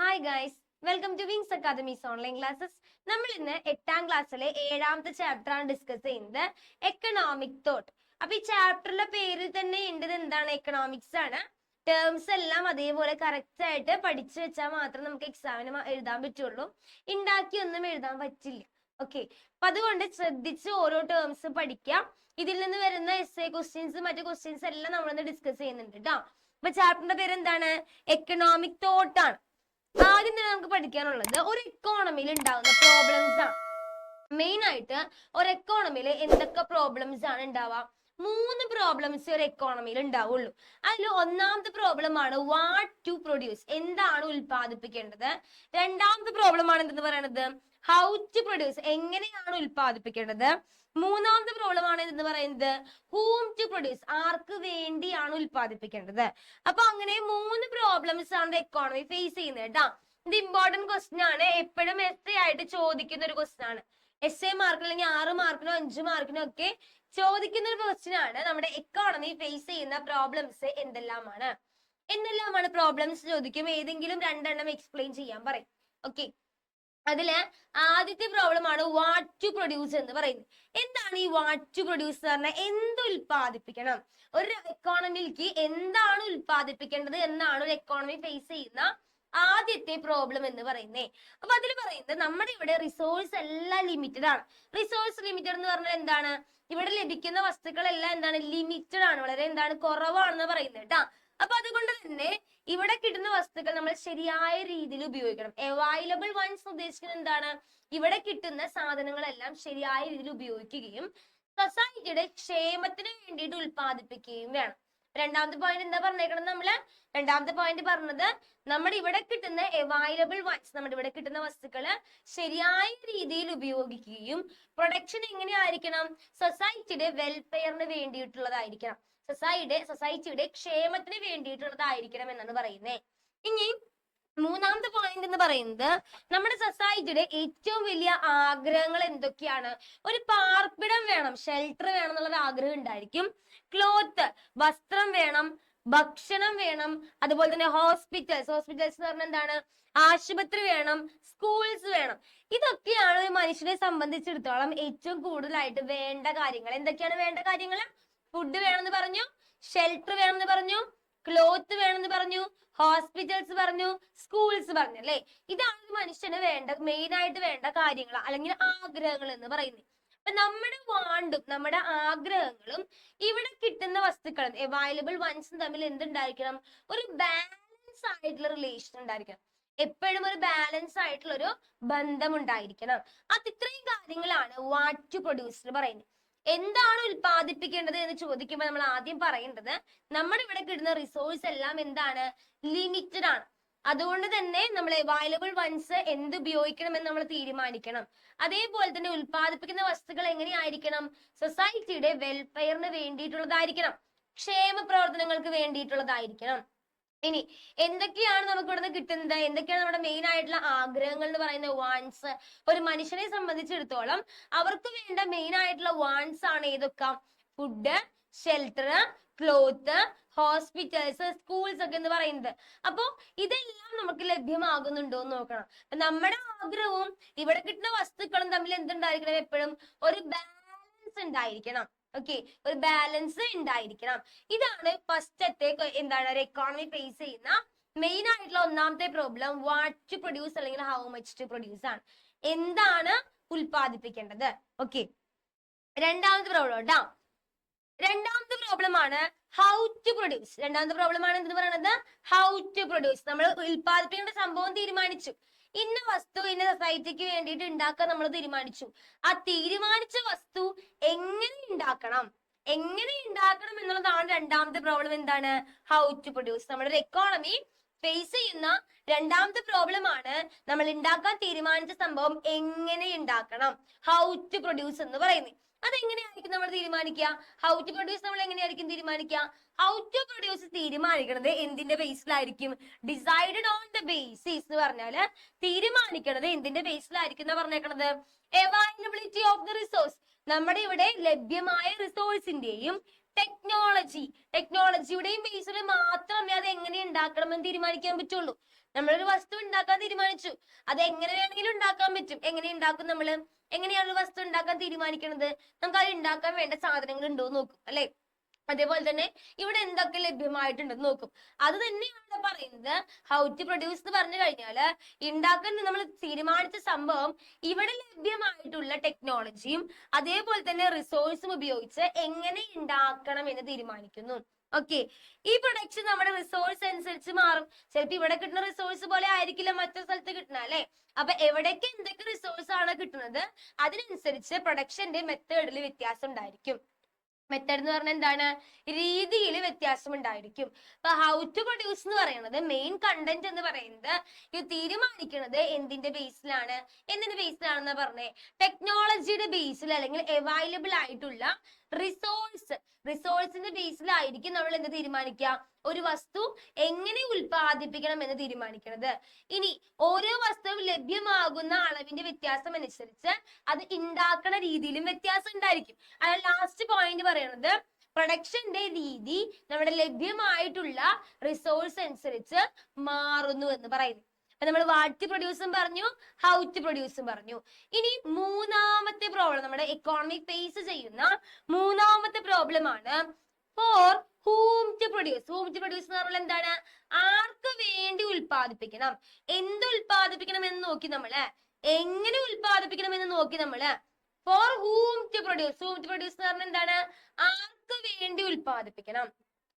Hi guys, welcome to Wings Academy's online classes. നമ്മൾ ഇന്ന് 8ാം ക്ലാസ്സിലെ 7ാമത്തെ ചാപ്റ്റർ ആണ് ഡിസ്കസ് ചെയ്യുന്നത്, എക്കണോമിക് തോട്ട്. അപ്പൊ ഈ ചാപ്റ്ററിലെ പേരിൽ തന്നെ ഉണ്ടത് എന്താണ്? എക്കണോമിക്സ് ആണ്. ടേംസ് എല്ലാം അതേപോലെ കറക്റ്റ് ആയിട്ട് പഠിച്ചു വെച്ചാൽ മാത്രം നമുക്ക് എക്സാമിന് എഴുതാൻ പറ്റുള്ളൂ. ഉണ്ടാക്കിയൊന്നും എഴുതാൻ പറ്റില്ല. ഓക്കെ, അപ്പൊ അതുകൊണ്ട് ശ്രദ്ധിച്ച് ഓരോ ടേംസ് പഠിക്കാം. ഇതിൽ നിന്ന് വരുന്ന എസ്എ ക്വസ്റ്റ്യൻസ് മറ്റു ക്വസ്റ്റ്യൻസ് എല്ലാം നമ്മളിന്ന് ഡിസ്കസ് ചെയ്യുന്നുണ്ട് കേട്ടോ. അപ്പൊ ചാപ്റ്ററിന്റെ പേര് എന്താണ്? എക്കണോമിക് തോട്ട് ആണ്. ആദ്യം തന്നെ നമുക്ക് പഠിക്കാനുള്ളത് ഒരു എക്കോണമിയിൽ ഉണ്ടാകുന്ന പ്രോബ്ലംസ് ആണ്. മെയിൻ ആയിട്ട് ഒരു എക്കോണമിയിൽ എന്തൊക്കെ പ്രോബ്ലംസ് ആണ് ഉണ്ടാവുക? 3 പ്രോബ്ലംസ് ഒരു എക്കോണമിയിൽ ഉണ്ടാവുള്ളൂ. അതിൽ ഒന്നാമത്തെ പ്രോബ്ലം ആണ് വാട്ട് ടു പ്രൊഡ്യൂസ്, എന്താണ് ഉൽപ്പാദിപ്പിക്കേണ്ടത്. രണ്ടാമത്തെ പ്രോബ്ലം ആണ് എന്തെന്ന് പറയുന്നത്? ഹൗ ടു പ്രൊഡ്യൂസ്, എങ്ങനെയാണ് ഉൽപ്പാദിപ്പിക്കേണ്ടത്. മൂന്നാമത്തെ പ്രോബ്ലം ആണ് എന്ന് പറയുന്നത് ഹൂം ടു പ്രൊഡ്യൂസ്, ആർക്ക് വേണ്ടിയാണ് ഉൽപ്പാദിപ്പിക്കേണ്ടത്. അപ്പൊ അങ്ങനെ 3 പ്രോബ്ലംസ് ആണ് എക്കോണമി ഫേസ് ചെയ്യുന്നത് കേട്ടോ. ഇത് ഇമ്പോർട്ടന്റ് ക്വസ്റ്റ്യൻ ആണ്, എപ്പോഴും എസ് ആയിട്ട് ചോദിക്കുന്ന ഒരു ക്വസ്റ്റ്യൻ ആണ്. എസ് എ മാർക്കിൽ അല്ലെങ്കിൽ 6 മാർക്കിനോ 5 മാർക്കിനോ ഒക്കെ ചോദിക്കുന്ന ഒരു ക്വസ്റ്റ്യൻ ആണ്. നമ്മുടെ എക്കോണമി ഫേസ് ചെയ്യുന്ന പ്രോബ്ലംസ് എന്തെല്ലാമാണ് പ്രോബ്ലംസ് ചോദിക്കും. ഏതെങ്കിലും 2 എണ്ണം എക്സ്പ്ലെയിൻ ചെയ്യാൻ പറയും. ഓക്കെ, അതില് ആദ്യത്തെ പ്രോബ്ലം ആണ് വാട്ട് ടു പ്രൊഡ്യൂസ് എന്ന് പറയുന്നത്. എന്താണ് ഈ വാട്ട് ടു പ്രൊഡ്യൂസ് എന്ന് പറഞ്ഞാൽ? എന്ത് ഉൽപ്പാദിപ്പിക്കണം, ഒരു എക്കോണമിക്ക് എന്താണ് ഉൽപ്പാദിപ്പിക്കേണ്ടത് എന്നാണ് ഒരു എക്കോണമി ഫേസ് ചെയ്യുന്ന ആദ്യത്തെ പ്രോബ്ലം എന്ന് പറയുന്നേ. അപ്പൊ അതിൽ പറയുന്നത് നമ്മുടെ ഇവിടെ റിസോഴ്സ് എല്ലാം ലിമിറ്റഡ് ആണ്. റിസോഴ്സ് ലിമിറ്റഡ് എന്ന് പറഞ്ഞാൽ എന്താണ്? ഇവിടെ ലഭിക്കുന്ന വസ്തുക്കളെല്ലാം എന്താണ്? ലിമിറ്റഡ് ആണ്, വളരെ എന്താണ്? കുറവാണെന്ന് പറയുന്നത് കേട്ടാ. അപ്പൊ അതുകൊണ്ട് തന്നെ ഇവിടെ കിട്ടുന്ന വസ്തുക്കൾ നമ്മൾ ശരിയായ രീതിയിൽ ഉപയോഗിക്കണം. അവൈലബിൾ വൺസ് ഉദ്ദേശിക്കുന്നത് എന്താണ്? ഇവിടെ കിട്ടുന്ന സാധനങ്ങളെല്ലാം ശരിയായ രീതിയിൽ ഉപയോഗിക്കുകയും സൊസൈറ്റിയുടെ ക്ഷേമത്തിന് വേണ്ടിയിട്ട് ഉൽപ്പാദിപ്പിക്കുകയും വേണം. രണ്ടാമത്തെ പോയിന്റ് എന്താ പറഞ്ഞേക്കണം? രണ്ടാമത്തെ പോയിന്റ് പറഞ്ഞത് നമ്മുടെ ഇവിടെ കിട്ടുന്ന അവൈലബിൾ വൺസ്, നമ്മുടെ ഇവിടെ കിട്ടുന്ന വസ്തുക്കള് ശരിയായ രീതിയിൽ ഉപയോഗിക്കുകയും പ്രൊഡക്ഷൻ എങ്ങനെയായിരിക്കണം? സൊസൈറ്റിയുടെ വെൽഫെയറിന് വേണ്ടിയിട്ടുള്ളതായിരിക്കണം, സൊസൈറ്റിയുടെ ക്ഷേമത്തിന് വേണ്ടിയിട്ടുള്ളതായിരിക്കണം എന്നാണ് പറയുന്നത്. ഇനി മൂന്നാമത്തെ പോയിന്റ് എന്ന് പറയുന്നത് നമ്മുടെ സൊസൈറ്റിയുടെ ഏറ്റവും വലിയ ആഗ്രഹങ്ങൾ എന്തൊക്കെയാണ്? ഒരു പാർപ്പിടം വേണം, ഷെൽട്ടർ വേണം എന്നുള്ള ആഗ്രഹം ഉണ്ടായിരിക്കും. ക്ലോത്ത്, വസ്ത്രം വേണം, ഭക്ഷണം വേണം, അതുപോലെ തന്നെ ഹോസ്പിറ്റൽസ് എന്ന് പറഞ്ഞാൽ എന്താണ്? ആശുപത്രി വേണം, സ്കൂൾസ് വേണം. ഇതൊക്കെയാണ് ഒരു മനുഷ്യനെ സംബന്ധിച്ചിടത്തോളം ഏറ്റവും കൂടുതലായിട്ട് വേണ്ട കാര്യങ്ങൾ. എന്തൊക്കെയാണ് വേണ്ട കാര്യങ്ങൾ? ഫുഡ് വേണമെന്ന് പറഞ്ഞു, ഷെൽട്ടർ വേണമെന്ന് പറഞ്ഞു, ക്ലോത്ത് വേണമെന്ന് പറഞ്ഞു, ഹോസ്പിറ്റൽസ് പറഞ്ഞു, സ്കൂൾസ് പറഞ്ഞു അല്ലെ. ഇതാണ് മനുഷ്യന് മെയിൻ ആയിട്ട് വേണ്ട കാര്യങ്ങൾ അല്ലെങ്കിൽ ആഗ്രഹങ്ങൾ എന്ന് പറയുന്നത്. അപ്പൊ നമ്മുടെ വാണ്ടും നമ്മുടെ ആഗ്രഹങ്ങളും ഇവിടെ കിട്ടുന്ന വസ്തുക്കളും അവൈലബിൾ വൺസും തമ്മിൽ എന്തുണ്ടായിരിക്കണം? ഒരു ബാലൻസ് ആയിട്ടുള്ള റിലേഷൻ ഉണ്ടായിരിക്കണം. എപ്പോഴും ഒരു ബാലൻസ് ആയിട്ടുള്ള ഒരു ബന്ധം ഉണ്ടായിരിക്കണം. അത് ഇത്രയും കാര്യങ്ങളാണ് വാട്ട് ടു പ്രൊഡ്യൂസ് പറയുന്നത്. എന്താണ് ഉൽപ്പാദിപ്പിക്കേണ്ടത് എന്ന് ചോദിക്കുമ്പോൾ നമ്മൾ ആദ്യം പറയേണ്ടത് നമ്മുടെ ഇവിടെ കിട്ടുന്ന റിസോഴ്സ് എല്ലാം എന്താണ്? ലിമിറ്റഡ് ആണ്. അതുകൊണ്ട് തന്നെ നമ്മൾ അവൈലബിൾ വൺസ് എന്ത് ഉപയോഗിക്കണം എന്ന് നമ്മൾ തീരുമാനിക്കണം. അതേപോലെ തന്നെ ഉൽപ്പാദിപ്പിക്കുന്ന വസ്തുക്കൾ എങ്ങനെയായിരിക്കണം? സൊസൈറ്റിയുടെ വെൽഫെയറിന് വേണ്ടിയിട്ടുള്ളതായിരിക്കണം, ക്ഷേമ പ്രവർത്തനങ്ങൾക്ക് വേണ്ടിയിട്ടുള്ളതായിരിക്കണം. ഇനി എന്തൊക്കെയാണ് നമുക്ക് ഇവിടെ നിന്ന് കിട്ടുന്നത്? എന്തൊക്കെയാണ് നമ്മുടെ മെയിൻ ആയിട്ടുള്ള ആഗ്രഹങ്ങൾ എന്ന് പറയുന്ന വാൺസ്? ഒരു മനുഷ്യനെ സംബന്ധിച്ചിടത്തോളം അവർക്ക് വേണ്ട മെയിൻ ആയിട്ടുള്ള വാൺസ് ആണ് ഏതൊക്കെ? Food, shelter, cloth, hospitals, schools ഒക്കെ എന്ന് പറയുന്നത്. അപ്പോ ഇതെല്ലാം നമുക്ക് ലഭ്യമാകുന്നുണ്ടോ എന്ന് നോക്കണം. നമ്മുടെ ആഗ്രഹവും ഇവിടെ കിട്ടുന്ന വസ്തുക്കളും തമ്മിൽ എന്തുണ്ടായിരിക്കണം? എപ്പോഴും ഒരു ബാലൻസ് ഉണ്ടായിരിക്കണം. ഓക്കെ, ഒരു ബാലൻസ് ഉണ്ടായിരിക്കണം. ഇതാണ് ഫസ്റ്റത്തെ എന്താണ് ഒരു എക്കോണമി ഫേസ് ചെയ്യുന്ന മെയിൻ ആയിട്ടുള്ള ഒന്നാമത്തെ പ്രോബ്ലം. വാട്ട് ടു പ്രൊഡ്യൂസ് അല്ലെങ്കിൽ ഹൗ മച്ച് ടു പ്രൊഡ്യൂസ് ആണ്, എന്താണ് ഉൽപ്പാദിപ്പിക്കേണ്ടത്. ഓക്കെ, രണ്ടാമത്തെ പ്രോബ്ലം കേട്ടോ. രണ്ടാമത്തെ പ്രോബ്ലം ആണ് ഹൗ ടു പ്രൊഡ്യൂസ്. രണ്ടാമത്തെ പ്രോബ്ലം ആണ് എന്ത് പറയുന്നത്? How to produce. നമ്മൾ ഉൽപ്പാദിപ്പിക്കേണ്ട സംഭവം തീരുമാനിച്ചു, ഇന്ന വസ്തു ഇന്ന സൊസൈറ്റിക്ക് വേണ്ടിയിട്ട് ഉണ്ടാക്കാൻ നമ്മൾ തീരുമാനിച്ചു. ആ തീരുമാനിച്ച വസ്തു എങ്ങനെ ഉണ്ടാക്കണം എന്നുള്ളതാണ് രണ്ടാമത്തെ പ്രോബ്ലം. എന്താണ്? How to produce. നമ്മുടെ ഒരു എക്കോണമി ഫേസ് ചെയ്യുന്ന രണ്ടാമത്തെ പ്രോബ്ലം ആണ് നമ്മൾ ഉണ്ടാക്കാൻ തീരുമാനിച്ച സംഭവം എങ്ങനെ ഉണ്ടാക്കണം, ഹൗ ടു പ്രൊഡ്യൂസ് എന്ന് പറയുന്നത്. അതെങ്ങനെയായിരിക്കും നമ്മൾ തീരുമാനിക്കുക? ഹൗ ടു പ്രൊഡ്യൂസ് നമ്മൾ എങ്ങനെയായിരിക്കും തീരുമാനിക്കുക? ഹൗ ടു പ്രൊഡ്യൂസ് തീരുമാനിക്കുന്നത് എന്തിന്റെ ബേസിലായിരിക്കും? ഡിസൈഡഡ് ഓൺ ദ ബേസിസ് എന്ന് പറഞ്ഞാല് തീരുമാനിക്കുന്നത് എന്തിന്റെ ബേസിലായിരിക്കും എന്ന് പറഞ്ഞേക്കണത്? Availability of the resource. നമ്മുടെ ഇവിടെ ലഭ്യമായ റിസോഴ്സിന്റെയും ടെക്നോളജിയുടെയും ബേസിൽ മാത്രമേ അത് എങ്ങനെ ഉണ്ടാക്കണമെന്ന് തീരുമാനിക്കാൻ പറ്റുള്ളൂ. നമ്മളൊരു വസ്തു ഉണ്ടാക്കാൻ തീരുമാനിച്ചു, അത് എങ്ങനെ വേണമെങ്കിലും ഉണ്ടാക്കാൻ പറ്റും. എങ്ങനെ ഉണ്ടാക്കും നമ്മള്? എങ്ങനെയാണ് ഒരു വസ്തു ഉണ്ടാക്കാൻ തീരുമാനിക്കുന്നത്? നമുക്ക് അത് ഉണ്ടാക്കാൻ വേണ്ട സാധനങ്ങൾ ഉണ്ടോ എന്ന് നോക്കും, അല്ലെ? അതേപോലെ തന്നെ ഇവിടെ എന്തൊക്കെ ലഭ്യമായിട്ടുണ്ടെന്ന് നോക്കും. അത് തന്നെയാണ് പറയുന്നത് ഹൗ ടു പ്രൊഡ്യൂസ് എന്ന് പറഞ്ഞു കഴിഞ്ഞാല്, ഉണ്ടാക്കാൻ നമ്മൾ തീരുമാനിച്ച സംഭവം ഇവിടെ ലഭ്യമായിട്ടുള്ള ടെക്നോളജിയും അതേപോലെ തന്നെ റിസോഴ്സും ഉപയോഗിച്ച് എങ്ങനെ ഉണ്ടാക്കണം എന്ന് തീരുമാനിക്കുന്നു. ഓക്കെ, ഈ പ്രൊഡക്ഷൻ നമ്മുടെ റിസോഴ്സ് അനുസരിച്ച് മാറും. ചിലപ്പോൾ ഇവിടെ കിട്ടുന്ന റിസോഴ്സ് പോലെ ആയിരിക്കില്ല മറ്റൊരു സ്ഥലത്ത് കിട്ടുന്ന, അല്ലെ? അപ്പൊ എവിടേക്ക് എന്തൊക്കെ റിസോഴ്സ് ആണ് കിട്ടുന്നത് അതിനനുസരിച്ച് പ്രൊഡക്ഷന്റെ മെത്തേഡിൽ വ്യത്യാസം ഉണ്ടായിരിക്കും. മെത്തേഡ് എന്ന് പറഞ്ഞാൽ എന്താണ്? രീതിയിൽ വ്യത്യാസം ഉണ്ടായിരിക്കും. അപ്പൊ ഹൗ ടു പ്രൊഡ്യൂസ് എന്ന് പറയുന്നത് മെയിൻ കണ്ടന്റ് എന്ന് പറയുന്നത് ഇത് തീരുമാനിക്കുന്നത് എന്തിന്റെ ബേസിലാണ്? എന്തിന്റെ ബേസിലാണെന്ന് പറഞ്ഞേ? ടെക്നോളജിയുടെ ബേസിൽ അല്ലെങ്കിൽ അവൈലബിൾ ആയിട്ടുള്ള റിസോഴ്സിന്റെ ബേസിലായിരിക്കും നമ്മൾ എന്ത് തീരുമാനിക്കുക? ഒരു വസ്തു എങ്ങനെ ഉൽപ്പാദിപ്പിക്കണം എന്ന് തീരുമാനിക്കുന്നത്. ഇനി ഓരോ വസ്തുവും ലഭ്യമാകുന്ന അളവിന്റെ വ്യത്യാസം അനുസരിച്ച് അത് ഉണ്ടാക്കുന്ന രീതിയിലും വ്യത്യാസം ഉണ്ടായിരിക്കും. അത് ലാസ്റ്റ് പോയിന്റ് പറയുന്നത് പ്രൊഡക്ഷന്റെ രീതി നമ്മുടെ ലഭ്യമായിട്ടുള്ള റിസോഴ്സ് അനുസരിച്ച് മാറുന്നു എന്ന് പറയുന്നു. അപ്പൊ നമ്മൾ വാട്ട് ടു പ്രൊഡ്യൂസും പറഞ്ഞു, ഹൗ ടു പ്രൊഡ്യൂസും പറഞ്ഞു. ഇനി മൂന്നാമത്തെ പ്രോബ്ലം, നമ്മുടെ എക്കോണമിക് ഫേസ് ചെയ്യുന്ന മൂന്നാമത്തെ പ്രോബ്ലം ആണ് for whom to produce. Whom to produce എന്ന് പറഞ്ഞാൽ എന്താണ്? ആർക്ക് വേണ്ടി ഉൽപ്പാദിപ്പിക്കണം, എന്ത് ഉൽപ്പാദിപ്പിക്കണം എന്ന് നോക്കി നമ്മള്, എങ്ങനെ ഉൽപ്പാദിപ്പിക്കണം എന്ന് നോക്കി നമ്മള്. For whom to produce. Whom to produce എന്ന് പറഞ്ഞാൽ എന്താണ്? ആർക്ക് വേണ്ടി ഉൽപ്പാദിപ്പിക്കണം.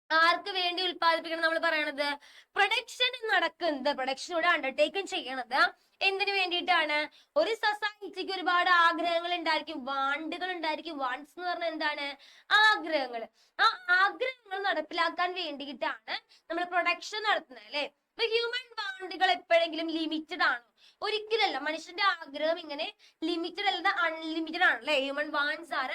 ആർക്ക് വേണ്ടി ഉൽപ്പാദിപ്പിക്കണം നമ്മൾ പറയണത്? പ്രൊഡക്ഷൻ നടക്കുന്നത്, പ്രൊഡക്ഷൻ ഇവിടെ അണ്ടർടേക്കൺ ചെയ്യണത് എന്തിനു വേണ്ടിയിട്ടാണ്? ഒരു സൊസൈറ്റിക്ക് ഒരുപാട് ആഗ്രഹങ്ങൾ ഉണ്ടായിരിക്കും, വാണ്ടുകൾ ഉണ്ടായിരിക്കും. വാണ്ട്സ് എന്ന് പറഞ്ഞാൽ എന്താണ്? ആഗ്രഹങ്ങൾ. ആ ആഗ്രഹങ്ങൾ നടപ്പിലാക്കാൻ വേണ്ടിയിട്ടാണ് നമ്മൾ പ്രൊഡക്ഷൻ നടത്തുന്നത്, അല്ലെ? ഇപ്പൊ ഹ്യൂമൻ വാണ്ടുകൾ എപ്പോഴെങ്കിലും ലിമിറ്റഡ് ആണോ? ഒരിക്കലല്ല. മനുഷ്യന്റെ ആഗ്രഹം ഇങ്ങനെ ലിമിറ്റഡ് അല്ലാതെ അൺലിമിറ്റഡ് ആണ്, അല്ലെ? ഹ്യൂമൻ വാണ്ട്സ് ആർ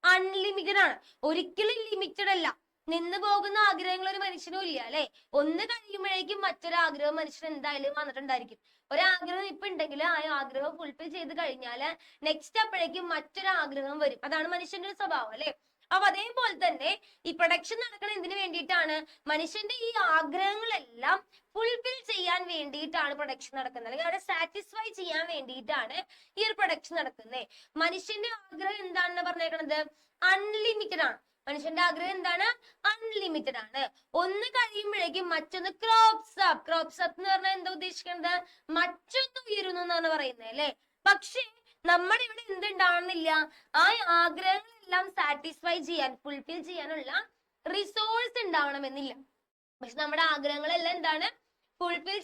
അൺലിമിറ്റഡ് ആണ്, ഒരിക്കലും ലിമിറ്റഡ് അല്ല. നിന്ന് പോകുന്ന ആഗ്രഹങ്ങൾ ഒരു മനുഷ്യനും ഇല്ല, അല്ലെ? ഒന്ന് കഴിയുമ്പോഴേക്കും മറ്റൊരു ആഗ്രഹം മനുഷ്യൻ എന്തായാലും വന്നിട്ടുണ്ടായിരിക്കും. ഒരാഗ്രഹം ഇപ്പൊ ഉണ്ടെങ്കിൽ ആ ആഗ്രഹം ഫുൾഫിൽ ചെയ്ത് കഴിഞ്ഞാല് നെക്സ്റ്റ് അപ്പോഴേക്കും മറ്റൊരു ആഗ്രഹം വരും. അതാണ് മനുഷ്യന്റെ ഒരു സ്വഭാവം, അല്ലെ? അപ്പൊ അതേപോലെ തന്നെ ഈ പ്രൊഡക്ഷൻ നടക്കണ എന്തിനു വേണ്ടിയിട്ടാണ്? മനുഷ്യന്റെ ഈ ആഗ്രഹങ്ങളെല്ലാം ഫുൾഫിൽ ചെയ്യാൻ വേണ്ടിയിട്ടാണ് പ്രൊഡക്ഷൻ നടക്കുന്നത്, അല്ലെങ്കിൽ അവിടെ സാറ്റിസ്ഫൈ ചെയ്യാൻ വേണ്ടിയിട്ടാണ് ഈ ഒരു പ്രൊഡക്ഷൻ നടക്കുന്നത്. മനുഷ്യന്റെ ആഗ്രഹം എന്താണെന്ന് പറഞ്ഞേക്കണത്? അൺലിമിറ്റഡ് ആണ്. മനുഷ്യന്റെ ആഗ്രഹം എന്താണ്? അൺലിമിറ്റഡ് ആണ്. ഒന്ന് കഴിയുമ്പോഴേക്കും മറ്റൊന്ന് ക്രോപ്സ് അപ്പ്. ക്രോപ്സ് അപ്പ് എന്ന് പറഞ്ഞാൽ എന്താ ഉദ്ദേശിക്കുന്നത്? മറ്റൊന്ന് ഉയരുന്നു എന്നാണ് പറയുന്നത്, അല്ലെ? പക്ഷെ നമ്മുടെ ഇവിടെ എന്തുണ്ടാവണമെന്നില്ല, ആ ആഗ്രഹങ്ങളെല്ലാം സാറ്റിസ്ഫൈ ചെയ്യാൻ, ഫുൾഫിൽ ചെയ്യാനുള്ള റിസോഴ്സ് ഉണ്ടാവണമെന്നില്ല. പക്ഷെ നമ്മുടെ ആഗ്രഹങ്ങളെല്ലാം എന്താണ്? ഫുൾഫിൽ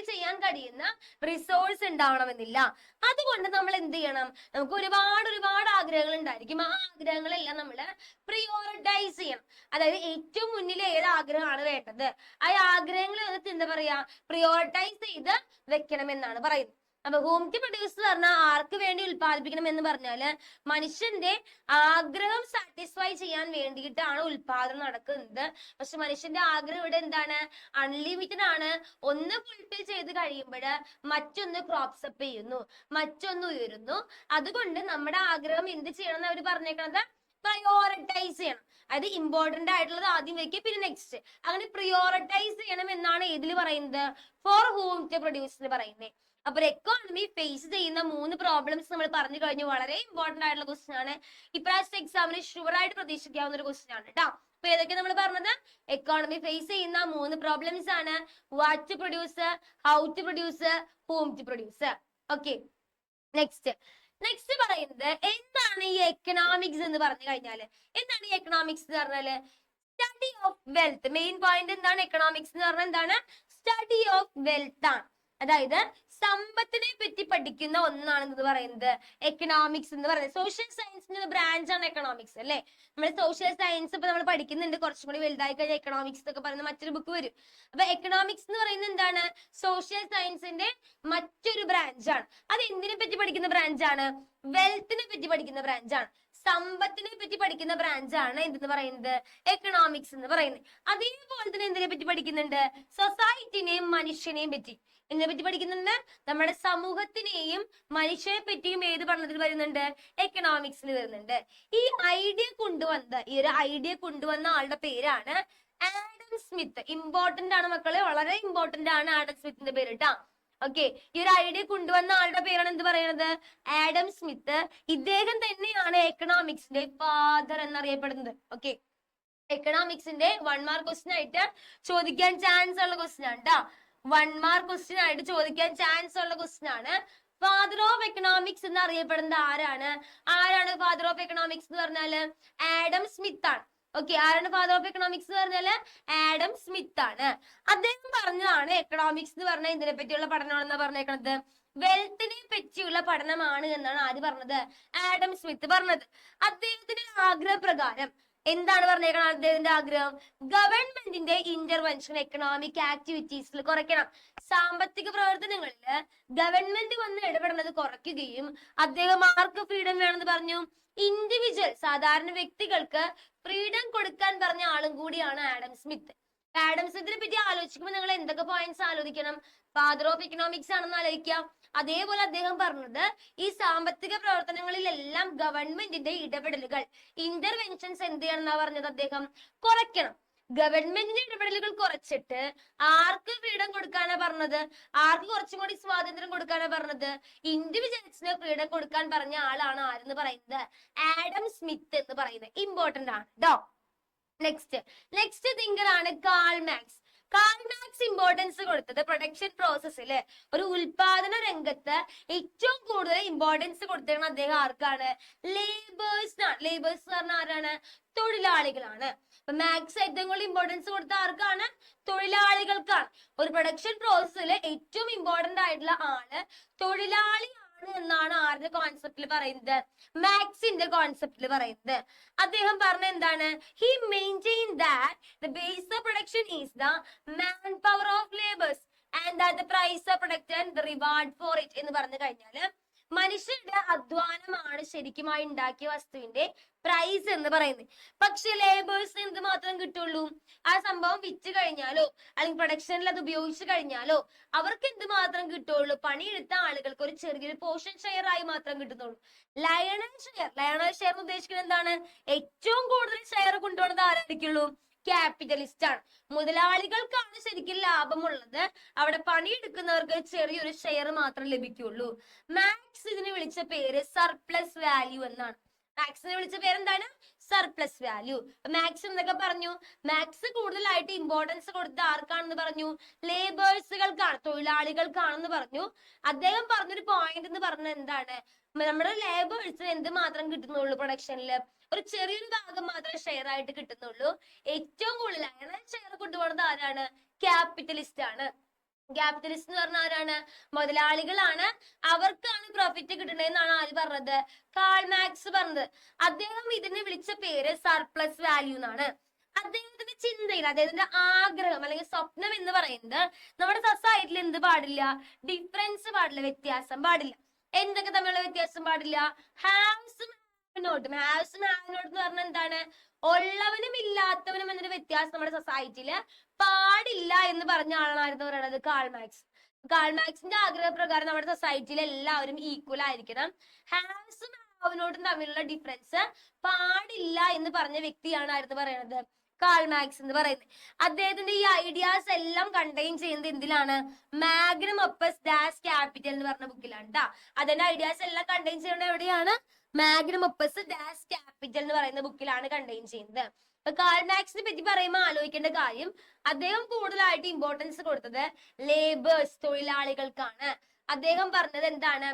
ചെയ്യാൻ കഴിയുന്ന റിസോഴ്സ് ഉണ്ടാവണമെന്നില്ല. അതുകൊണ്ട് നമ്മൾ എന്ത് ചെയ്യണം? നമുക്ക് ഒരുപാട് ആഗ്രഹങ്ങൾ ഉണ്ടായിരിക്കും. ആ ആഗ്രഹങ്ങളെല്ലാം നമ്മൾ പ്രിയോറിറ്റൈസ് ചെയ്യണം. അതായത് ഏറ്റവും മുന്നിൽ ഏത് ആഗ്രഹമാണ് വേണ്ടത്, ആ ആഗ്രഹങ്ങളെ എന്താ പറയാ, പ്രിയോറിറ്റൈസ് ചെയ്ത് വെക്കണം എന്നാണ് പറയുന്നത്. അപ്പൊ ഹോം ടു പ്രൊഡ്യൂസ് പറഞ്ഞാൽ ആർക്ക് വേണ്ടി ഉൽപ്പാദിപ്പിക്കണം എന്ന് പറഞ്ഞാല് മനുഷ്യന്റെ ആഗ്രഹം സാറ്റിസ്ഫൈ ചെയ്യാൻ വേണ്ടിയിട്ടാണ് ഉൽപാദനം നടക്കുന്നത്. പക്ഷെ മനുഷ്യന്റെ ആഗ്രഹം ഇവിടെ എന്താണ്? അൺലിമിറ്റഡ് ആണ്. ഒന്ന് ഫുൾഫിൽ ചെയ്ത് കഴിയുമ്പോൾ മറ്റൊന്ന് ക്രോപ്സ് അപ്പ് ചെയ്യുന്നു, മറ്റൊന്ന് ഉയരുന്നു. അതുകൊണ്ട് നമ്മുടെ ആഗ്രഹം എന്ത് ചെയ്യണം എന്ന് അവർ പറഞ്ഞേക്കണത്? പ്രയോറിറ്റൈസ് ചെയ്യണം. അത് ഇമ്പോർട്ടന്റ് ആയിട്ടുള്ളത് ആദ്യം വെക്കുക, പിന്നെ നെക്സ്റ്റ്. അങ്ങനെ പ്രിയോറിറ്റൈസ് ചെയ്യണം എന്നാണ് ഇതിൽ പറയുന്നത്, ഫോർ ഹോം ടു പ്രൊഡ്യൂസ് പറയുന്നത്. അപ്പൊ എക്കോണമി ഫേസ് ചെയ്യുന്ന 3 പ്രോബ്ലംസ് നമ്മൾ പറഞ്ഞു കഴിഞ്ഞു. വളരെ ഇമ്പോർട്ടന്റ് ആയിട്ടുള്ള ക്വസ്റ്റ്യൻ ആണ്. ഇപ്രാവശ്യത്തെ എക്സാമിന് ഷുവർ ആയിട്ട് പ്രതീക്ഷിക്കാവുന്ന ഒരു ക്വസ്റ്റ്യൻ ആണ് കേട്ടോ. അപ്പൊ ഏതൊക്കെ നമ്മൾ പറഞ്ഞത്? എക്കോണമി ഫേസ് ചെയ്യുന്ന 3 പ്രോബ്ലംസ് ആണ്. What to produce, how to produce, whom to produce. Okay, next പറയുന്നത് എന്താണ് ഈ എക്കണോമിക്സ് എന്ന് പറഞ്ഞു കഴിഞ്ഞാല്? എന്താണ് ഈ എക്കണോമിക്സ് എന്ന് പറഞ്ഞാല്? Study of wealth. Main point എന്താണ്? എക്കണോമിക്സ് എന്ന് പറഞ്ഞാൽ എന്താണ്? സ്റ്റഡി ഓഫ് വെൽത്ത് ആണ്. അതായത് സമ്പത്തിനെ പറ്റി പഠിക്കുന്ന ഒന്നാണെന്ന് പറയുന്നത് എക്കണോമിക്സ് എന്ന് പറയുന്നത്. സോഷ്യൽ സയൻസിന്റെ ബ്രാഞ്ച് ആണ് എക്കണോമിക്സ്, അല്ലെ? നമ്മൾ സോഷ്യൽ സയൻസ് ഇപ്പൊ നമ്മൾ പഠിക്കുന്നുണ്ട്. കുറച്ചും കൂടി വലുതായി കഴിഞ്ഞാൽ എക്കണോമിക്സ് എന്നൊക്കെ പറയുന്ന മറ്റൊരു ബുക്ക് വരും. അപ്പൊ എക്കണോമിക്സ് എന്ന് പറയുന്നത് എന്താണ്? സോഷ്യൽ സയൻസിന്റെ മറ്റൊരു ബ്രാഞ്ചാണ്. അത് എന്തിനെ പറ്റി പഠിക്കുന്ന ബ്രാഞ്ചാണ്? വെൽത്തിനെ പറ്റി പഠിക്കുന്ന ബ്രാഞ്ചാണ്. സമ്പത്തിനെ പറ്റി പഠിക്കുന്ന ബ്രാഞ്ചാണ് എന്തെന്ന് പറയുന്നത്? എക്കണോമിക്സ് എന്ന് പറയുന്നത്. അതേപോലെ തന്നെ എന്തിനെ പറ്റി പഠിക്കുന്നുണ്ട്? സൊസൈറ്റിനെയും മനുഷ്യനെയും പറ്റി. ഇതിനെ പറ്റി പഠിക്കുന്നുണ്ട്. നമ്മുടെ സമൂഹത്തിനെയും മനുഷ്യനെ പറ്റിയും ഏത് പഠനത്തിൽ വരുന്നുണ്ട്? എക്കണോമിക്സിൽ വരുന്നുണ്ട്. ഈ ഒരു ഐഡിയ കൊണ്ടുവന്ന ആളുടെ പേരാണ് ആഡം സ്മിത്ത്. ഇമ്പോർട്ടന്റ് ആണ് മക്കളെ, വളരെ ഇമ്പോർട്ടന്റ് ആണ് ആഡം സ്മിത്തിന്റെ പേര് കേട്ടാ. ഓക്കെ, ഈ ഒരു ഐഡിയ കൊണ്ടുവന്ന ആളുടെ പേരാണ് എന്ത് പറയുന്നത്? Adam Smith. ഇദ്ദേഹം തന്നെയാണ് എക്കണോമിക്സിന്റെ ഫാദർ എന്നറിയപ്പെടുന്നത്. ഓക്കെ, എക്കണോമിക്സിന്റെ 1 മാർക്ക് ക്വസ്റ്റ്യൻ ആയിട്ട് ചോദിക്കാൻ ചാൻസ് ഉള്ള ക്വസ്റ്റ്യൻ ആണ് കേട്ടോ. 1 മാർക്ക് ക്വസ്റ്റ്യൻ ആയിട്ട് ചോദിക്കാൻ ചാൻസ് ഉള്ള ക്വസ്റ്റ്യൻ ആണ്. ഫാദർ ഓഫ് എക്കണോമിക്സ് എന്ന് അറിയപ്പെടുന്നത് ആരാണ് ഫാദർ ഓഫ് എക്കണോമിക്സ് എന്ന് പറഞ്ഞാല്? ആഡം സ്മിത്ത് ആണ്. ഓക്കെ, ആരാണ് ഫാദർ ഓഫ് എക്കണോമിക്സ് എന്ന് പറഞ്ഞാല്? ആഡം സ്മിത്ത് ആണ്. അദ്ദേഹം പറഞ്ഞതാണ് എക്കണോമിക്സ് എന്ന് പറഞ്ഞാൽ ഇതിനെ പറ്റിയുള്ള പഠനമാണെന്ന് പറഞ്ഞേക്കണത്. വെൽത്തിനെ പറ്റിയുള്ള പഠനമാണ് എന്നാണ് ആര് പറഞ്ഞത്? ആഡം സ്മിത്ത് പറഞ്ഞത്. അദ്ദേഹത്തിന്റെ ആഗ്രഹപ്രകാരം എന്താണ് പറഞ്ഞേക്കണം? അദ്ദേഹത്തിന്റെ ആഗ്രഹം ഗവൺമെന്റിന്റെ ഇന്റർവെൻഷൻ എക്കണോമിക് ആക്ടിവിറ്റീസിൽ കുറയ്ക്കണം. സാമ്പത്തിക പ്രവർത്തനങ്ങളിൽ ഗവൺമെന്റ് വന്ന് ഇടപെടുന്നത് കുറയ്ക്കുകയും അദ്ദേഹം ആർക്ക് ഫ്രീഡം വേണമെന്ന് പറഞ്ഞു? ഇൻഡിവിജ്വൽ, സാധാരണ വ്യക്തികൾക്ക് ഫ്രീഡം കൊടുക്കാൻ പറഞ്ഞ ആളും കൂടിയാണ് ആഡം സ്മിത്ത്. ആഡം സ്മിത്തിനെ പറ്റി ആലോചിക്കുമ്പോൾ നിങ്ങൾ എന്തൊക്കെ പോയിന്റ്സ് ആലോചിക്കണം? ഫാദർ ഓഫ് എക്കണോമിക്സ് ആണെന്ന് ആലോചിക്കാം. അതേപോലെ അദ്ദേഹം പറഞ്ഞത് ഈ സാമ്പത്തിക പ്രവർത്തനങ്ങളിലെല്ലാം ഗവൺമെന്റിന്റെ ഇടപെടലുകൾ, ഇന്റർവെൻഷൻസ് എന്ത് ചെയ്യണമെന്നാ പറഞ്ഞത്? അദ്ദേഹം കുറയ്ക്കണം. ഗവൺമെന്റിന്റെ ഇടപെടലുകൾ കുറച്ചിട്ട് ആർക്ക് ഫ്രീഡം കൊടുക്കാനാ പറഞ്ഞത്? ആർക്ക് കുറച്ചും കൂടി സ്വാതന്ത്ര്യം കൊടുക്കാനാ പറഞ്ഞത്? ഇൻഡിവിജ്വൽസിന് ഫ്രീഡം കൊടുക്കാൻ പറഞ്ഞ ആളാണ് ആരെന്ന് പറയുന്നത്? ആഡം സ്മിത്ത് എന്ന് പറയുന്നത്. ഇമ്പോർട്ടന്റ് ആണ് കേട്ടോ. നെക്സ്റ്റ് തിങ്കർ ആണ് Karl Marx. Karl Marx importance കൊടുത്തത് പ്രൊഡക്ഷൻ പ്രോസസ്സില്, ഒരു ഉൽപാദന രംഗത്ത് ഏറ്റവും കൂടുതൽ ഇമ്പോർട്ടൻസ് കൊടുത്തിരുന്ന അദ്ദേഹം ആർക്കാണ്? ലേബേഴ്സിനാണ്. ലേബേഴ്സ് എന്ന് പറഞ്ഞാൽ ആരാണ്? തൊഴിലാളികളാണ്. അപ്പൊ മാക്സ് ഏറ്റവും കൂടുതൽ ഇമ്പോർട്ടൻസ് കൊടുത്ത ആർക്കാണ്? തൊഴിലാളികൾക്കാണ്. ഒരു പ്രൊഡക്ഷൻ പ്രോസസ്സില് ഏറ്റവും ഇമ്പോർട്ടന്റ് ആയിട്ടുള്ള ആള് തൊഴിലാളി എന്നാണ് ആരുടെ കോൺസെപ്റ്റിൽ പറയുന്നത്? മാക്സിന്റെ കോൺസെപ്റ്റിൽ പറയുന്നത്. അദ്ദേഹം പറഞ്ഞ എന്താണ്? He maintain that the base of production is the man power of labours and that the price of product and the reward for it എന്ന് പറഞ്ഞു കഴിഞ്ഞാല് മനുഷ്യരുടെ അധ്വാനമാണ് ശരിക്കുമായി ഉണ്ടാക്കിയ വസ്തുവിന്റെ പ്രൈസ് എന്ന് പറയുന്നത്. പക്ഷെ ലേബേഴ്സിന് എന്ത് മാത്രം കിട്ടുള്ളൂ? ആ സംഭവം വിറ്റ് കഴിഞ്ഞാലോ അല്ലെങ്കിൽ പ്രൊഡക്ഷനിൽ അത് ഉപയോഗിച്ചു കഴിഞ്ഞാലോ അവർക്ക് എന്ത് മാത്രം കിട്ടുള്ളൂ? പണിയെടുത്ത ആളുകൾക്ക് ഒരു ചെറിയൊരു പോർഷൻ ഷെയർ ആയി മാത്രം കിട്ടുന്നുള്ളൂ. ലയണൽ ഷെയർ എന്ന് ഉദ്ദേശിക്കുന്നത് എന്താണ്? ഏറ്റവും കൂടുതൽ ഷെയർ കൊണ്ടുപോകുന്നത് ആരായിരിക്കുള്ളൂ? ക്യാപിറ്റലിസ്റ്റ് ആണ്. മുതലാളികൾക്കാണ് ശരിക്കും ലാഭമുള്ളത്. അവിടെ പണിയെടുക്കുന്നവർക്ക് ചെറിയൊരു ഷെയർ മാത്രം ലഭിക്കുള്ളൂ. മാക്സ് ഇതിനെ വിളിച്ച പേര് സർപ്ലസ് വാല്യൂ എന്നാണ്. മാക്സിനെ വിളിച്ച പേരെന്താണ്? Surplus value. മാക്സ് എന്നൊക്കെ പറഞ്ഞു. മാക്സ് കൂടുതലായിട്ട് ഇമ്പോർട്ടൻസ് കൊടുത്ത ആർക്കാണെന്ന് പറഞ്ഞു? ലേബേഴ്സുകൾക്കാണ്, തൊഴിലാളികൾക്കാണെന്ന് പറഞ്ഞു. അദ്ദേഹം പറഞ്ഞൊരു പോയിന്റ് എന്ന് പറഞ്ഞത് എന്താണ്? നമ്മുടെ ലേബേഴ്സിന് എന്ത് മാത്രം കിട്ടുന്നുള്ളൂ? പ്രൊഡക്ഷനില് ഒരു ചെറിയൊരു ഭാഗം മാത്രമേ ഷെയർ ആയിട്ട് കിട്ടുന്നുള്ളൂ. ഏറ്റവും കൂടുതൽ ഷെയർ കൊണ്ടുപോകുന്നത് ആരാണ്? ക്യാപിറ്റലിസ്റ്റ് ആണ്. ക്യാപിറ്റലിസ്റ്റ് എന്ന് പറഞ്ഞ ആരാണ്? മുതലാളികളാണ്. അവർക്കാണ് പ്രോഫിറ്റ് കിട്ടുന്നതെന്നാണ് ആര് പറഞ്ഞത്? കാൾ മാക്സ് പറഞ്ഞത്. അദ്ദേഹം ഇതിനെ വിളിച്ച പേര് സർപ്ലസ് വാല്യൂ എന്നാണ്. അദ്ദേഹത്തിന്റെ ചിന്തയിൽ, അദ്ദേഹത്തിന്റെ ആഗ്രഹം അല്ലെങ്കിൽ സ്വപ്നം എന്ന് പറയുന്നത് നമ്മുടെ സൊസൈറ്റിയിൽ എന്ത് പാടില്ല? ഡിഫറൻസ് പാടില്ല, വ്യത്യാസം പാടില്ല. എന്തൊക്കെ തമ്മിലുള്ള വ്യത്യാസം പാടില്ല? ഹാവ്സും ഹാവിനോട്ടും. ഹാവ്സും ഹാവിനോട്ടും എന്ന് പറഞ്ഞാൽ എന്താണ്? ഉള്ളവനും ഇല്ലാത്തവനും എന്നൊരു വ്യത്യാസം നമ്മുടെ സൊസൈറ്റിയില് പാടില്ല എന്ന് പറഞ്ഞ ആളായിരുന്നു പറയുന്നത് കാൾ മാക്സ്. കാൾ മാക്സിന്റെ ആഗ്രഹപ്രകാരം നമ്മുടെ സൊസൈറ്റിയിൽ എല്ലാവരും ഈക്വൽ ആയിരിക്കണം. ഹാവ്സും ഹാവിനോട്ടും തമ്മിലുള്ള ഡിഫറൻസ് പാടില്ല എന്ന് പറഞ്ഞ വ്യക്തിയാണ് ആയിരുന്നു പറയുന്നത്? കാൾ മാക്സ് എന്ന് പറയുന്നത്. അദ്ദേഹത്തിന്റെ ഈ ഐഡിയാസ് എല്ലാം കണ്ടെയ്ൻ ചെയ്യുന്നത് എന്തിലാണ്? മാഗ്നം ഒപ്പസ് ഡാഷ് ക്യാപിറ്റൽ എന്ന് പറഞ്ഞ ബുക്കിലാണ് ട്ടാ. അതിന്റെ ഐഡിയാസ് എല്ലാം കണ്ടെയ്ൻ ചെയ്യുന്നത് എവിടെയാണ്? മാഗ്നം ഒപ്പസ് ഡാഷ് ക്യാപിറ്റൽ എന്ന് പറയുന്ന ബുക്കിലാണ് കണ്ടെയ്ൻ ചെയ്യുന്നത്. അപ്പൊ കാൾ മാക്സിനെ പറ്റി പറയുമ്പോൾ ആലോചിക്കേണ്ട കാര്യം, അദ്ദേഹം കൂടുതലായിട്ട് ഇമ്പോർട്ടൻസ് കൊടുത്തത് ലേബേഴ്സ്, തൊഴിലാളികൾക്കാണ്. അദ്ദേഹം പറഞ്ഞത് എന്താണ്?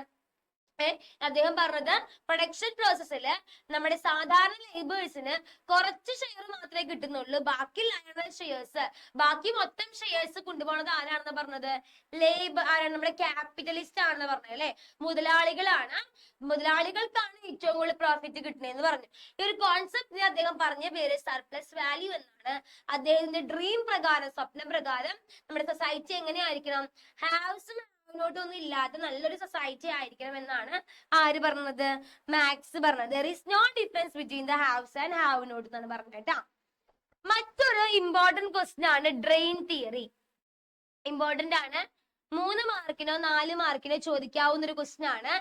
അദ്ദേഹം പറഞ്ഞത് പ്രൊഡക്ഷൻ പ്രോസസ്സില് നമ്മുടെ സാധാരണ ലേബേഴ്സിന് കുറച്ച് ഷെയർ മാത്രമേ കിട്ടുന്നുള്ളൂ. ബാക്കി ലയണൽ ഷെയർസ്, ബാക്കി മൊത്തം ഷെയർസ് കൊണ്ടുപോകുന്നത് ആരാണെന്ന് പറഞ്ഞത്? ആരാണ്? നമ്മുടെ ക്യാപിറ്റലിസ്റ്റ് ആണെന്ന് പറഞ്ഞത് അല്ലെ? മുതലാളികളാണ്. മുതലാളികൾക്കാണ് ഏറ്റവും കൂടുതൽ പ്രോഫിറ്റ് കിട്ടുന്നതെന്ന് പറഞ്ഞു. ഈ ഒരു കോൺസെപ്റ്റിന് അദ്ദേഹം പറഞ്ഞ പേര് സർപ്ലസ് വാല്യൂ എന്നാണ്. അദ്ദേഹത്തിന്റെ ഡ്രീം പ്രകാരം, സ്വപ്നം പ്രകാരം നമ്മുടെ സൊസൈറ്റി എങ്ങനെയായിരിക്കണം? ഹാവ്സും ൊന്നും ഇല്ലാത്ത നല്ലൊരു സൊസൈറ്റി ആയിരിക്കണം എന്നാണ് ആര് പറഞ്ഞത്? മാക്സ് പറഞ്ഞത്. There is no difference between the haves and have not എന്നാണ് പറഞ്ഞത് കേട്ടാ. മറ്റൊരു ഇമ്പോർട്ടന്റ് ക്വസ്റ്റ്യൻ ആണ് ഡ്രെയിൻ തിയറി. ഇമ്പോർട്ടന്റ് ആണ്. 3 മാർക്കിനോ 4 മാർക്കിനോ ചോദിക്കാവുന്ന ഒരു ക്വസ്റ്റ്യൻ ആണ്.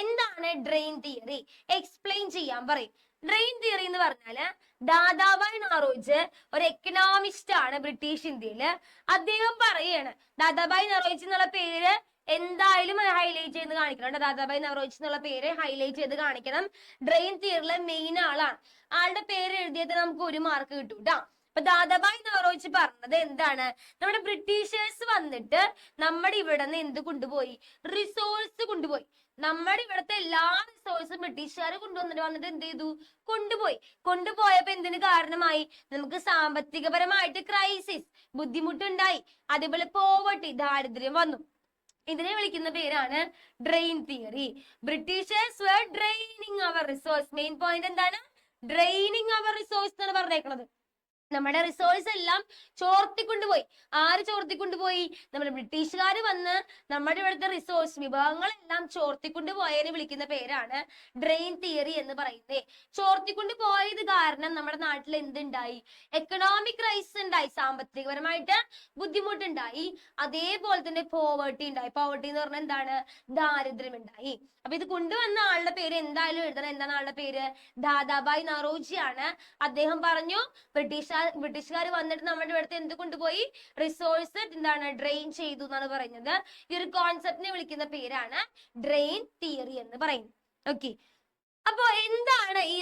എന്താണ് ഡ്രെയിൻ തിയറി? എക്സ്പ്ലെയിൻ ചെയ്യാൻ പറയും. ഡ്രെയിൻ തിയറി എന്ന് പറഞ്ഞാല് ദാദാബായ് നവറോജ് ഒരു എക്കണോമിസ്റ്റ് ആണ് ബ്രിട്ടീഷ് ഇന്ത്യയില്. അദ്ദേഹം പറയാണ്, ദാദാബായ് നവറോജ് എന്നുള്ള പേര് എന്തായാലും ഹൈലൈറ്റ് ചെയ്ത് കാണിക്കണം. ദാദാബായ് നവറോജ് എന്നുള്ള പേര് ഹൈലൈറ്റ് ചെയ്ത് കാണിക്കണം. ഡ്രെയിൻ തിയറിയിലെ മെയിൻ ആളാണ്. ആളുടെ പേര് എഴുതിയത് നമുക്ക് 1 മാർക്ക് കിട്ടും ട്ടാ. അപ്പൊ ദാദാബായ് നവറോജ് പറഞ്ഞത് എന്താണ്? നമ്മുടെ ബ്രിട്ടീഷേഴ്സ് വന്നിട്ട് നമ്മുടെ ഇവിടെ നിന്ന് എന്ത് കൊണ്ടുപോയി? റിസോഴ്സ് കൊണ്ടുപോയി. നമ്മുടെ ഇവിടുത്തെ എല്ലാ റിസോഴ്സും ബ്രിട്ടീഷുകാർ വന്നിട്ട് എന്ത് ചെയ്തു? കൊണ്ടുപോയപ്പോ എന്തിന് കാരണമായി? നമുക്ക് സാമ്പത്തികപരമായിട്ട് ക്രൈസിസ്, ബുദ്ധിമുട്ടുണ്ടായി. അതേപോലെ പോവർട്ടി, ദാരിദ്ര്യം വന്നു. ഇതിനെ വിളിക്കുന്ന പേരാണ് drain theory. Britishers were draining our resource. Main point എന്താണ്? ഡ്രെയിനിങ് അവർ റിസോഴ്സ് എന്നാണ് പറഞ്ഞേക്കുന്നത്. നമ്മുടെ റിസോഴ്സ് എല്ലാം ചോർത്തിക്കൊണ്ടുപോയി. ആര് ചോർത്തിക്കൊണ്ടുപോയി? നമ്മുടെ ബ്രിട്ടീഷുകാർ വന്ന് നമ്മുടെ ഇവിടുത്തെ റിസോഴ്സ് വിഭവങ്ങളെല്ലാം ചോർത്തിക്കൊണ്ടുപോയതിനെ വിളിക്കുന്ന പേരാണ് ഡ്രെയിൻ തിയറി എന്ന് പറയുന്നത്. ചോർത്തിക്കൊണ്ടുപോയത് കാരണം നമ്മുടെ നാട്ടിൽ എന്തുണ്ടായി? എക്കണോമിക് ക്രൈസിസ് ഉണ്ടായി, സാമ്പത്തികപരമായിട്ട് ബുദ്ധിമുട്ടുണ്ടായി. അതേപോലെ തന്നെ പോവർട്ടി ഉണ്ടായി. പോവർട്ടി എന്ന് പറഞ്ഞാൽ എന്താണ്? ദാരിദ്ര്യം ഉണ്ടായി. അപ്പൊ ഇത് കൊണ്ടുവന്ന ആളുടെ പേര് എന്തായാലും എഴുതണം. എന്താണ് ആളുടെ പേര്? ദാദാബായ് നവറോജി ആണ്. അദ്ദേഹം പറഞ്ഞു ബ്രിട്ടീഷുകാർ വന്നിട്ട് നമ്മുടെ ഇവിടുത്തെ എന്ത് കൊണ്ടുപോയി? റിസോഴ്സ് എന്താണ്? ഡ്രെയിൻ ചെയ്തു എന്നാണ് പറയുന്നത്. ഈ ഒരു കോൺസെപ്റ്റിനെ വിളിക്കുന്ന പേരാണ് ഡ്രെയിൻ തിയറി എന്ന് പറയുന്നത്. ഓക്കെ, അപ്പൊ എന്താണ് ഈ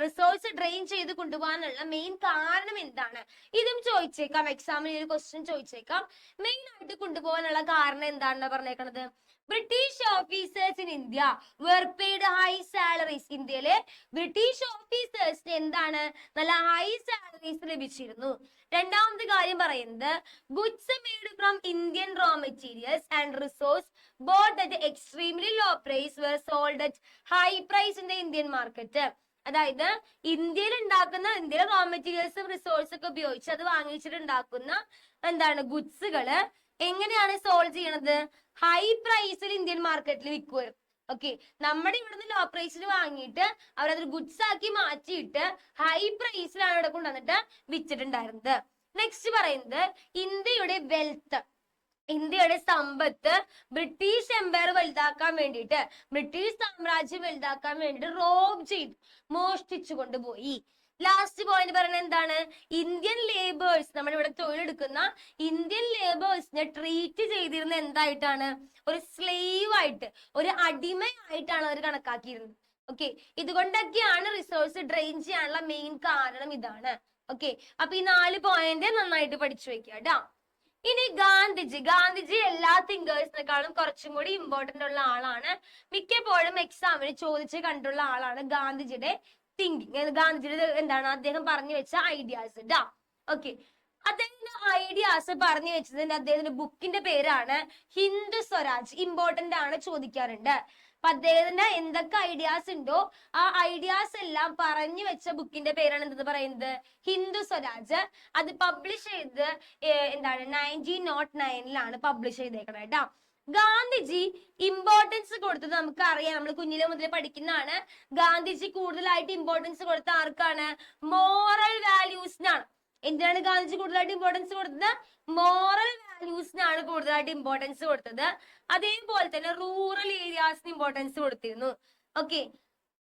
റിസോഴ്സ് ഡ്രെയിൻ ചെയ്ത് കൊണ്ടുപോകാനുള്ള മെയിൻ കാരണം എന്താണ്? ഇതും ചോദിച്ചേക്കാം, എക്സാമിന് ഒരു ക്വസ്റ്റ്യൻ ചോദിച്ചേക്കാം. മെയിൻ ആയിട്ട് കൊണ്ടുപോകാനുള്ള കാരണം എന്താണെന്ന് പറഞ്ഞേക്കണത്? British officers in India were paid high salaries. ഇന്ത്യയിലെ ബ്രിട്ടീഷ് ഓഫീസേഴ്സിന് എന്താണ്? നല്ല ഹൈ സാലറീസ് ലഭിച്ചിരുന്നു. രണ്ടാമത്തെ കാര്യം പറയുന്നത് goods made from Indian raw materials and resource bought at extremely low price were sold at high price in the Indian market. അതായത് ഇന്ത്യയിലെ റോ മെറ്റീരിയൽസും റിസോഴ്സ് ഒക്കെ ഉപയോഗിച്ച് അത് വാങ്ങിച്ചിട്ട് ഉണ്ടാക്കുന്ന എന്താണ് ഗുഡ്സുകള് എങ്ങനെയാണ് സോൾവ് ചെയ്യണത്? ഹൈ പ്രൈസിൽ ഇന്ത്യൻ മാർക്കറ്റിൽ വിൽക്കുവരും. ഓക്കെ, നമ്മുടെ ഇവിടുന്ന് ലോ പ്രൈസിൽ വാങ്ങിയിട്ട് അവരത് ഗുഡ്സ് ആക്കി മാറ്റിയിട്ട് ഹൈ പ്രൈസിലാണ് ഇവിടെ കൊണ്ടുവന്നിട്ട് വിറ്റിട്ടുണ്ടായിരുന്നത്. നെക്സ്റ്റ് പറയുന്നത് ഇന്ത്യയുടെ വെൽത്ത്, ഇന്ത്യയുടെ സമ്പത്ത് ബ്രിട്ടീഷ് എംപയർ വലുതാക്കാൻ വേണ്ടിയിട്ട്, ബ്രിട്ടീഷ് സാമ്രാജ്യം വലുതാക്കാൻ വേണ്ടിയിട്ട് റോബ് ചെയ്തു, മോഷ്ടിച്ചു കൊണ്ടുപോയി. ലാസ്റ്റ് പോയിന്റ് പറയുന്നത് എന്താണ്? ഇന്ത്യൻ ലേബേഴ്സ്, നമ്മുടെ ഇവിടെ തൊഴിലെടുക്കുന്ന ഇന്ത്യൻ ലേബേഴ്സിനെ ട്രീറ്റ് ചെയ്തിരുന്ന എന്തായിട്ടാണ്? ഒരു സ്ലേവ് ആയിട്ട്, ഒരു അടിമയായിട്ടാണ് അവർ കണക്കാക്കിയിരുന്നത്. ഓക്കെ, ഇതുകൊണ്ടൊക്കെയാണ് റിസോഴ്സ് ഡ്രെയിൻ ചെയ്യാനുള്ള മെയിൻ കാരണം ഇതാണ്. ഓക്കെ, അപ്പൊ ഈ 4 പോയിന്റ് നന്നായിട്ട് പഠിച്ചു വെക്കുക കേട്ടോ. ഇനി ഗാന്ധിജി എല്ലാ തിങ്കേഴ്സിനെക്കാളും കുറച്ചും കൂടി ഇമ്പോർട്ടന്റ് ഉള്ള ആളാണ്. മിക്കപ്പോഴും എക്സാമിന് ചോദിച്ച് കണ്ടുള്ള ആളാണ് ഗാന്ധിജിയുടെ തിങ്കിങ്. ഗാന്ധിജിയുടെ എന്താണ്? അദ്ദേഹം പറഞ്ഞു വെച്ച ഐഡിയാസ് ടാ. ഓക്കെ, അദ്ദേഹത്തിന്റെ ഐഡിയാസ് പറഞ്ഞു വെച്ചതിന്റെ അദ്ദേഹത്തിന്റെ ബുക്കിന്റെ പേരാണ് ഹിന്ദു സ്വരാജ്. ഇമ്പോർട്ടന്റ് ആണ്, ചോദിക്കാറുണ്ട്. അപ്പൊ അദ്ദേഹത്തിന്റെ എന്തൊക്കെ ഐഡിയാസ് ഉണ്ടോ ആ ഐഡിയാസ് എല്ലാം പറഞ്ഞു വെച്ച ബുക്കിന്റെ പേരാണ് എന്തെന്ന് പറയുന്നത്? ഹിന്ദു സ്വരാജ്. അത് പബ്ലിഷ് ചെയ്ത് എന്താണ് 1909 പബ്ലിഷ് ചെയ്തേക്കണേ കേട്ടോ. ഗാന്ധിജി ഇമ്പോർട്ടൻസ് കൊടുത്തത് നമുക്ക് അറിയാം, നമ്മൾ കുഞ്ഞിലെ മുതൽ പഠിക്കുന്നതാണ്. ഗാന്ധിജി കൂടുതലായിട്ട് ഇമ്പോർട്ടൻസ് കൊടുത്ത ആർക്കാണ്? മോറൽ വാല്യൂസിനാണ്. എന്തിനാണ് ഗാന്ധിജി കൂടുതലായിട്ട് ഇമ്പോർട്ടൻസ് കൊടുത്തത്? മോറൽ വാല്യൂസിനാണ് കൂടുതലായിട്ട് ഇമ്പോർട്ടൻസ് കൊടുത്തത്. അതേപോലെ തന്നെ റൂറൽ ഏരിയാസിന് ഇമ്പോർട്ടൻസ് കൊടുത്തിരുന്നു. ഓക്കെ,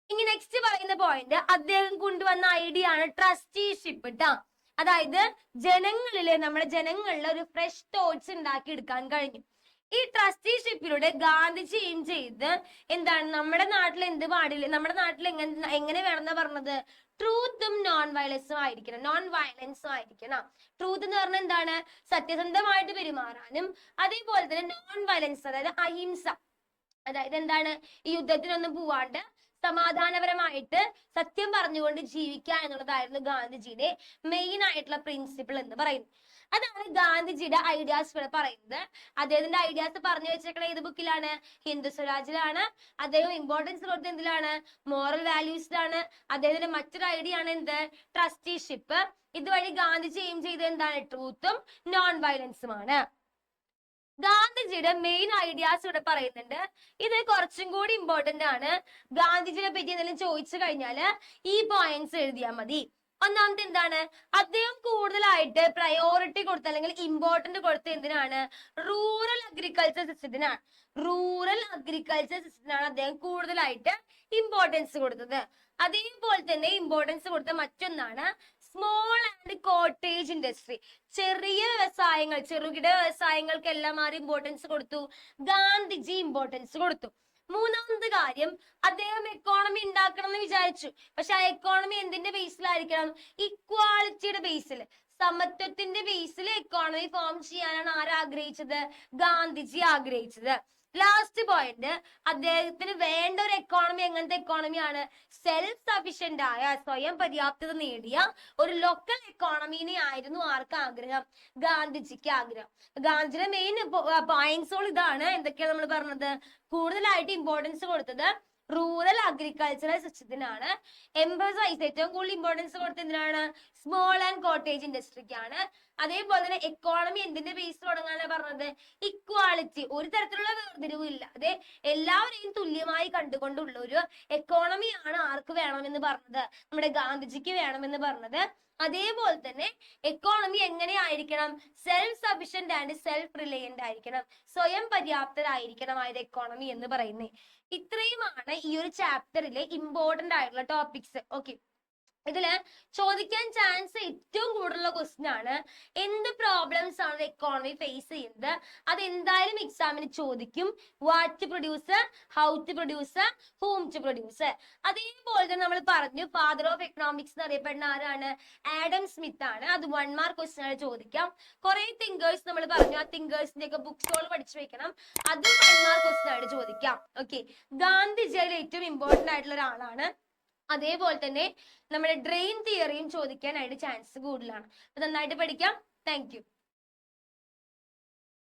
ഇനി നെക്സ്റ്റ് പറയുന്ന പോയിന്റ് അദ്ദേഹം കൊണ്ടുവന്ന ഐഡിയ ആണ് ട്രസ്റ്റിഷിപ്പ് ട്ടാ. അതായത് നമ്മുടെ ജനങ്ങളിലെ ഒരു ഫ്രഷ് തോട്ട്സ് ഉണ്ടാക്കി എടുക്കാൻ കഴിഞ്ഞു. ഈ ട്രസ്റ്റിഷിപ്പിലൂടെ ഗാന്ധിജി എയിം ചെയ്ത് എന്താണ്? നമ്മുടെ നാട്ടിൽ എന്ത് പാടില്ല, നമ്മുടെ നാട്ടിൽ എങ്ങനെ വേണമെന്നാ പറഞ്ഞത്? ട്രൂത്തും നോൺ വയലൻസും ആയിരിക്കണം. ട്രൂത്ത് എന്ന് പറഞ്ഞാൽ എന്താണ്? സത്യസന്ധമായിട്ട് പെരുമാറാനും അതേപോലെ തന്നെ നോൺ വയലൻസ് അതായത് അഹിംസ, അതായത് എന്താണ്? ഈ യുദ്ധത്തിനൊന്നും പോവാണ്ട് സമാധാനപരമായിട്ട് സത്യം പറഞ്ഞുകൊണ്ട് ജീവിക്കുക എന്നുള്ളതായിരുന്നു ഗാന്ധിജിയുടെ മെയിൻ ആയിട്ടുള്ള പ്രിൻസിപ്പിൾ എന്ന് പറയുന്നത്. അതാണ് ഗാന്ധിജിയുടെ ഐഡിയാസ് പറയുന്നത്. അദ്ദേഹത്തിന്റെ ഐഡിയാസ് പറഞ്ഞു വെച്ചേക്കണ ഏത് ബുക്കിലാണ്? ഹിന്ദു സ്വരാജിലാണ്. അദ്ദേഹം ഇമ്പോർട്ടൻസ് കൊടുത്തത് എന്തിലാണ്? മോറൽ വാല്യൂസിലാണ്. അദ്ദേഹത്തിന്റെ മറ്റൊരു ഐഡിയ ആണ് എന്ത്? ട്രസ്റ്റിഷിപ്പ്. ഇതുവഴി ഗാന്ധിജി എയിം ചെയ്തത് എന്താണ്? ട്രൂത്തും നോൺ വയലൻസുമാണ്. ഗാന്ധിജിയുടെ മെയിൻ ഐഡിയാസ് ഇവിടെ പറയുന്നുണ്ട്. ഇത് കുറച്ചും കൂടി ഇമ്പോർട്ടന്റ് ആണ്. ഗാന്ധിജിയെ പറ്റി എന്തെങ്കിലും ചോദിച്ചു കഴിഞ്ഞാല് ഈ പോയിന്റ്സ് എഴുതിയാൽ മതി. ഒന്നാമത്തെ എന്താണ്, അദ്ദേഹം കൂടുതലായിട്ട് പ്രയോറിറ്റി കൊടുത്ത അല്ലെങ്കിൽ ഇമ്പോർട്ടന്റ് കൊടുത്ത എന്തിനാണ്, റൂറൽ അഗ്രികൾച്ചർ സിസ്റ്റത്തിനാണ്. റൂറൽ അഗ്രികൾച്ചർ സിസ്റ്റത്തിനാണ് അദ്ദേഹം കൂടുതലായിട്ട് ഇമ്പോർട്ടൻസ് കൊടുത്തത്. അതേപോലെ തന്നെ ഇമ്പോർട്ടൻസ് കൊടുത്ത മറ്റൊന്നാണ് സ്മോൾ ആൻഡ് കോട്ടേജ് ഇൻഡസ്ട്രി. ചെറിയ വ്യവസായങ്ങൾ, ചെറുകിട വ്യവസായങ്ങൾക്കെല്ലാം ആര് ഇമ്പോർട്ടൻസ് കൊടുത്തു, ഗാന്ധിജി ഇമ്പോർട്ടൻസ് കൊടുത്തു. മൂന്നാമത്തെ കാര്യം, അദ്ദേഹം എക്കോണമി ഉണ്ടാക്കണം എന്ന് വിചാരിച്ചു. പക്ഷെ ആ എക്കോണമി എന്തിന്റെ ബേസിലായിരിക്കണം, ഇക്വാളിറ്റിയുടെ ബേസിൽ, സമത്വത്തിന്റെ ബേസിൽ എക്കോണമി ഫോം ചെയ്യാനാണ് ആരാഗ്രഹിച്ചത്, ഗാന്ധിജി ആഗ്രഹിച്ചത്. ലാസ്റ്റ് പോയിന്റ്, അദ്ദേഹത്തിന് വേണ്ട ഒരു എക്കോണമി എങ്ങനത്തെ എക്കോണമിയാണ്, സെൽഫ് സഫിഷ്യന്റ് ആയ, സ്വയം പര്യാപ്തത നേടിയ ഒരു ലോക്കൽ എക്കോണമിനെ ആയിരുന്നു ആർക്ക് ആഗ്രഹം, ഗാന്ധിജിക്ക് ആഗ്രഹം. ഗാന്ധിജിയുടെ മെയിൻ പോയിന്റ്സുകൾ ഇതാണ്. എന്തൊക്കെയാണ് നമ്മൾ പറഞ്ഞത്, കൂടുതലായിട്ട് ഇമ്പോർട്ടൻസ് കൊടുത്തത് റൂറൽ അഗ്രികൾച്ചറൽ സിസ്റ്റത്തിനാണ്. എംഫസൈസ്, ഏറ്റവും കൂടുതൽ ഇമ്പോർട്ടൻസ് കൊടുത്തത് എന്തിനാണ്, സ്മോൾ ആൻഡ് കോട്ടേജ് ഇൻഡസ്ട്രിക്കാണ്. അതേപോലെ തന്നെ എക്കോണമി എന്തിന്റെ ബേസ് തുടങ്ങാനാണ് പറഞ്ഞത്, ഇക്വാളിറ്റി, ഒരു തരത്തിലുള്ള വേർതിരിവും ഇല്ലാതെ എല്ലാവരെയും തുല്യമായി കണ്ടുകൊണ്ടുള്ള ഒരു എക്കോണമിയാണ് ആർക്ക് വേണമെന്ന് പറഞ്ഞത്, നമ്മുടെ ഗാന്ധിജിക്ക് വേണമെന്ന് പറഞ്ഞത്. അതേപോലെ തന്നെ എക്കോണമി എങ്ങനെയായിരിക്കണം, self sufficient and self reliant ആയിരിക്കണം, സ്വയം പര്യാപ്തരായിരിക്കണം ആയത് എക്കോണമി എന്ന് പറയുന്നത്. ഇത്രയുമാണ് ഈ ഒരു ചാപ്റ്ററിലെ ഇമ്പോർട്ടന്റ് ആയിട്ടുള്ള ടോപ്പിക്സ്. ഓക്കെ, ഇതില് ചോദിക്കാൻ ചാൻസ് ഏറ്റവും കൂടുതലുള്ള ക്വസ്റ്റ്യൻ ആണ്, എന്ത് പ്രോബ്ലംസ് ആണ് എക്കോണമി ഫേസ് ചെയ്യുന്നത്, അത് എന്തായാലും എക്സാമിന് ചോദിക്കും. What to produce, how to produce, whom to produce. അതേപോലെ തന്നെ നമ്മൾ പറഞ്ഞു ഫാദർ ഓഫ് എക്കണോമിക്സ് എന്ന് അറിയപ്പെടുന്ന ആരാണ്, ആഡം സ്മിത്ത് ആണ്. അത് 1 മാർക്ക് ക്വസ്റ്റ്യൻ ആണ് ചോദിക്കാം. കുറെ തിങ്കേഴ്സ് നമ്മൾ പറഞ്ഞു, ആ തിങ്കേഴ്സിന്റെ ഒക്കെ ബുക്സുകൾ പഠിച്ചു വെക്കണം, അതും 1 മാർക്ക് ക്വസ്റ്റ്യൻ ആയിട്ട് ചോദിക്കാം. ഓക്കെ, ഗാന്ധിജിയിൽ ഏറ്റവും ഇമ്പോർട്ടന്റ് ആയിട്ടുള്ള ഒരാളാണ്. അതേപോലെ തന്നെ നമ്മുടെ ഡ്രെയിൻ തിയറിയും ചോദിക്കാനായിട്ട് ചാൻസ് കൂടുതലാണ്. നന്നായിട്ട് പഠിക്കാം. Thank you.